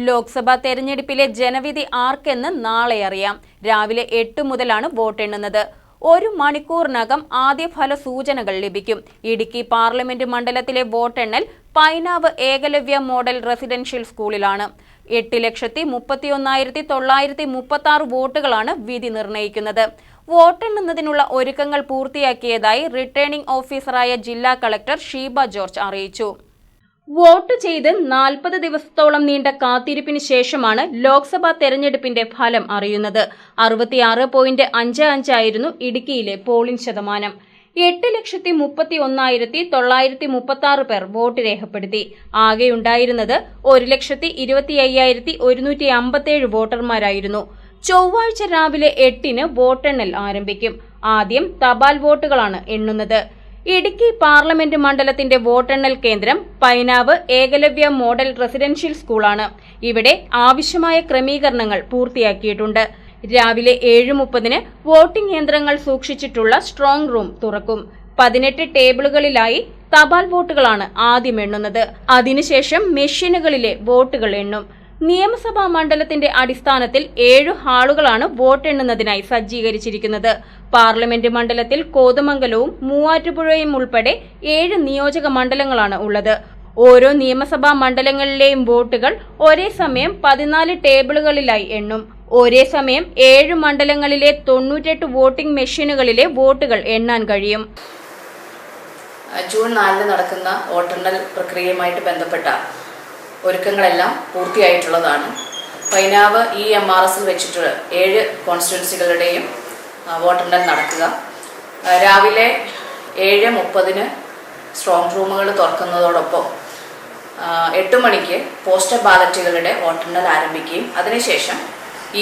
ലോക്സഭാ തെരഞ്ഞെടുപ്പിലെ ജനവിധി ആർക്കെന്ന് നാളെ അറിയാം. രാവിലെ 8 മുതലാണ് വോട്ടെണ്ണുന്നത്. 1 മണിക്കൂറിനകം ആദ്യ ഫല സൂചനകൾ ലഭിക്കും. ഇടുക്കി പാർലമെന്റ് മണ്ഡലത്തിലെ വോട്ടെണ്ണൽ പൈനാവ് ഏകലവ്യ മോഡൽ റെസിഡൻഷ്യൽ സ്കൂളിലാണ്. 8,31,936 വോട്ടുകളാണ് വിധി നിർണയിക്കുന്നത്. വോട്ടെണ്ണുന്നതിനുള്ള ഒരുക്കങ്ങൾ പൂർത്തിയാക്കിയതായി റിട്ടേണിംഗ് ഓഫീസറായ ജില്ലാ കളക്ടർ ഷീബ ജോർജ് അറിയിച്ചു. വോട്ട് ചെയ്ത് 40 ദിവസത്തോളം നീണ്ട കാത്തിരിപ്പിന് ശേഷമാണ് ലോക്സഭാ തെരഞ്ഞെടുപ്പിന്റെ ഫലം അറിയുന്നത്. 66.55 ആയിരുന്നു ഇടുക്കിയിലെ പോളിംഗ് ശതമാനം. 8,31,936 പേർ വോട്ട് രേഖപ്പെടുത്തി. ആകെയുണ്ടായിരുന്നത് 1,25,157 വോട്ടർമാരായിരുന്നു. ചൊവ്വാഴ്ച രാവിലെ 8-ന് വോട്ടെണ്ണൽ ആരംഭിക്കും. ആദ്യം തപാൽ വോട്ടുകളാണ് എണ്ണുന്നത്. ഇടുക്കി പാർലമെന്റ് മണ്ഡലത്തിന്റെ വോട്ടെണ്ണൽ കേന്ദ്രം പൈനാവ് ഏകലവ്യ മോഡൽ റെസിഡൻഷ്യൽ സ്കൂളാണ്. ഇവിടെ ആവശ്യമായ ക്രമീകരണങ്ങൾ പൂർത്തിയാക്കിയിട്ടുണ്ട്. രാവിലെ 7:30-ന് വോട്ടിംഗ് യന്ത്രങ്ങൾ സൂക്ഷിച്ചിട്ടുള്ള സ്ട്രോങ് റൂം തുറക്കും. 18 ടേബിളുകളിലായി തപാൽ വോട്ടുകളാണ് ആദ്യം എണ്ണുന്നത്. അതിനുശേഷം മെഷീനുകളിലെ വോട്ടുകൾ എണ്ണും. നിയമസഭാ മണ്ഡലത്തിന്റെ അടിസ്ഥാനത്തിൽ 7 ഹാളുകളാണ് വോട്ടെണ്ണുന്നതിനായി സജ്ജീകരിച്ചിരിക്കുന്നത്. പാർലമെന്റ് മണ്ഡലത്തിൽ കോതമംഗലവും മൂവാറ്റുപുഴയും ഉൾപ്പെടെ 7 നിയോജക മണ്ഡലങ്ങളാണ് ഉള്ളത്. ഓരോ നിയമസഭാ മണ്ഡലങ്ങളിലെയും വോട്ടുകൾ ഒരേ സമയം 14 ടേബിളുകളിലായി എണ്ണും. ഒരേ സമയം 7 മണ്ഡലങ്ങളിലെ 98 വോട്ടിംഗ് മെഷീനുകളിലെ വോട്ടുകൾ എണ്ണാൻ കഴിയും. ജൂൺ 4-ന് നടക്കുന്ന വോട്ടെണ്ണൽ പ്രക്രിയയുമായിട്ട് ബന്ധപ്പെട്ട ഒരുക്കങ്ങളെല്ലാം പൂർത്തിയായിട്ടുള്ളതാണ്. പൈനാവ് EMRS വെച്ചിട്ട് 7 കോൺസ്റ്റിറ്റ്യുവൻസികളുടെയും വോട്ടെണ്ണൽ നടക്കുക. രാവിലെ 7:30-ന് സ്ട്രോങ് റൂമുകൾ തുറക്കുന്നതോടൊപ്പം 8 മണിക്ക് പോസ്റ്റൽ ബാലറ്റുകളുടെ വോട്ടെണ്ണൽ ആരംഭിക്കുകയും അതിനുശേഷം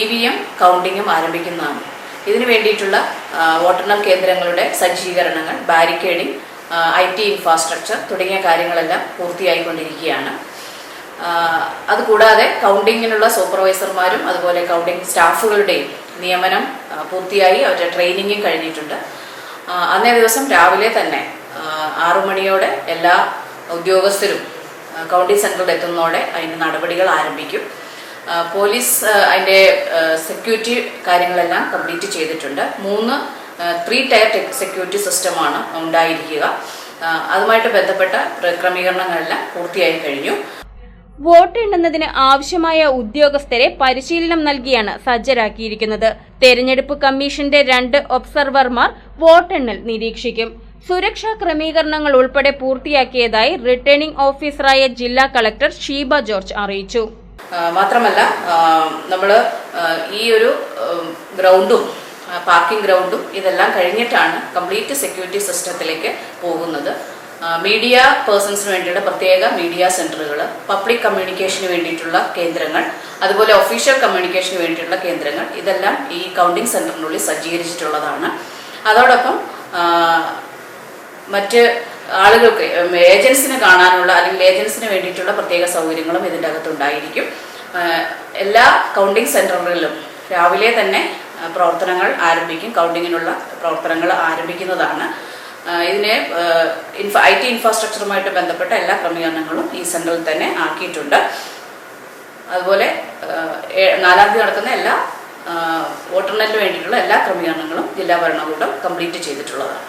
EVM കൗണ്ടിങ്ങും ആരംഭിക്കുന്നതാണ്. ഇതിനു വേണ്ടിയിട്ടുള്ള വോട്ടെണ്ണൽ കേന്ദ്രങ്ങളുടെ സജ്ജീകരണങ്ങൾ, ബാരിക്കേഡിംഗ്, IT ഇൻഫ്രാസ്ട്രക്ചർ തുടങ്ങിയ കാര്യങ്ങളെല്ലാം പൂർത്തിയായിക്കൊണ്ടിരിക്കുകയാണ്. അതുകൂടാതെ കൗണ്ടിങ്ങിനുള്ള സൂപ്പർവൈസർമാരും അതുപോലെ കൗണ്ടിംഗ് സ്റ്റാഫുകളുടെയും നിയമനം പൂർത്തിയായി. അവരുടെ ട്രെയിനിങ്ങും കഴിഞ്ഞിട്ടുണ്ട്. അന്നേ ദിവസം രാവിലെ തന്നെ 6 മണിയോടെ എല്ലാ ഉദ്യോഗസ്ഥരും കൗണ്ടിംഗ് സെന്ററിൽ എത്തുന്നതോടെ അതിൻ്റെ നടപടികൾ ആരംഭിക്കും. പോലീസ് അതിൻ്റെ സെക്യൂരിറ്റി കാര്യങ്ങളെല്ലാം കംപ്ലീറ്റ് ചെയ്തിട്ടുണ്ട്. 3 ടയർ സെക്യൂരിറ്റി സിസ്റ്റമാണ് ഉണ്ടായിരിക്കുക. അതുമായിട്ട് ബന്ധപ്പെട്ട ക്രമീകരണങ്ങളെല്ലാം പൂർത്തിയായി കഴിഞ്ഞു. വോട്ടെണ്ണുന്നതിന് ആവശ്യമായ ഉദ്യോഗസ്ഥരെ പരിശീലനം നൽകിയാണ് സജ്ജരാക്കിയിരിക്കുന്നത്. തെരഞ്ഞെടുപ്പ് കമ്മീഷന്റെ 2 ഒബ്സർവർമാർ വോട്ടെണ്ണൽ നിരീക്ഷിക്കും. സുരക്ഷാ ക്രമീകരണങ്ങൾ ഉൾപ്പെടെ പൂർത്തിയാക്കിയതായി റിട്ടേണിംഗ് ഓഫീസറായ ജില്ലാ കളക്ടർ ഷീബ ജോർജ് അറിയിച്ചു. മാത്രമല്ല, നമ്മൾ ഈ ഒരു ഗ്രൗണ്ടും പാർക്കിംഗ് ഗ്രൗണ്ടും ഇതെല്ലാം കഴിഞ്ഞിട്ടാണ് കംപ്ലീറ്റ് സെക്യൂരിറ്റി സിസ്റ്റത്തിലേക്ക് പോകുന്നത്. മീഡിയ പേഴ്സൺസിന് വേണ്ടിയുള്ള പ്രത്യേക മീഡിയ സെന്ററുകൾ, പബ്ലിക് കമ്മ്യൂണിക്കേഷന് വേണ്ടിയിട്ടുള്ള കേന്ദ്രങ്ങൾ, അതുപോലെ ഒഫീഷ്യൽ കമ്മ്യൂണിക്കേഷന് വേണ്ടിയിട്ടുള്ള കേന്ദ്രങ്ങൾ ഇതെല്ലാം ഈ കൗണ്ടിംഗ് സെന്ററിനുള്ളിൽ സജ്ജീകരിച്ചിട്ടുള്ളതാണ്. അതോടൊപ്പം മറ്റ് ആളുകൾക്ക് ഏജൻസിനെ കാണാനുള്ള അല്ലെങ്കിൽ ഏജൻസിന് വേണ്ടിയിട്ടുള്ള പ്രത്യേക സൗകര്യങ്ങളും ഇതിൻ്റെ അകത്തുണ്ടായിരിക്കും. എല്ലാ കൗണ്ടിംഗ് സെന്ററുകളിലും രാവിലെ തന്നെ പ്രവർത്തനങ്ങൾ ആരംഭിക്കും. കൗണ്ടിങ്ങിനുള്ള പ്രവർത്തനങ്ങൾ ആരംഭിക്കുന്നതാണ്. ഇതിന് IT ഇൻഫ്രാസ്ട്രക്ചറുമായിട്ട് ബന്ധപ്പെട്ട എല്ലാ ക്രമീകരണങ്ങളും ഈ സെന്ററിൽ തന്നെ ആക്കിയിട്ടുണ്ട്. അതുപോലെ 4-ാം തീയതി നടക്കുന്ന എല്ലാ വോട്ടെണ്ണലിന് വേണ്ടിയിട്ടുള്ള എല്ലാ ക്രമീകരണങ്ങളും ജില്ലാ ഭരണകൂടം കംപ്ലീറ്റ് ചെയ്തിട്ടുള്ളതാണ്.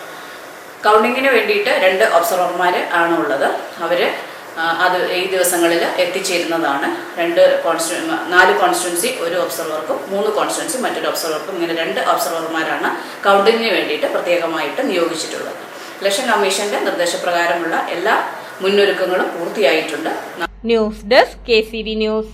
കൗണ്ടിങ്ങിന് വേണ്ടിയിട്ട് 2 ഒബ്സർവർമാർ ആണ് ഉള്ളത്. അവർ അത് ഈ ദിവസങ്ങളിൽ എത്തിച്ചേരുന്നതാണ്. 4 കോൺസ്റ്റിറ്റ്യുവൻസി 1 ഒബ്സർവർക്കും, 3 കോൺസ്റ്റിറ്റ്യുവൻസി മറ്റൊരു ഒബ്സർവർക്കും, ഇങ്ങനെ 2 ഒബ്സർവർമാരാണ് കൗണ്ടിങ്ങിന് വേണ്ടിയിട്ട് പ്രത്യേകമായിട്ട് നിയോഗിച്ചിട്ടുള്ളത്. ഇലക്ഷൻ കമ്മീഷന്റെ നിർദ്ദേശപ്രകാരമുള്ള എല്ലാ മുന്നൊരുക്കങ്ങളും പൂർത്തിയായിട്ടുണ്ട്. News desk KCV news.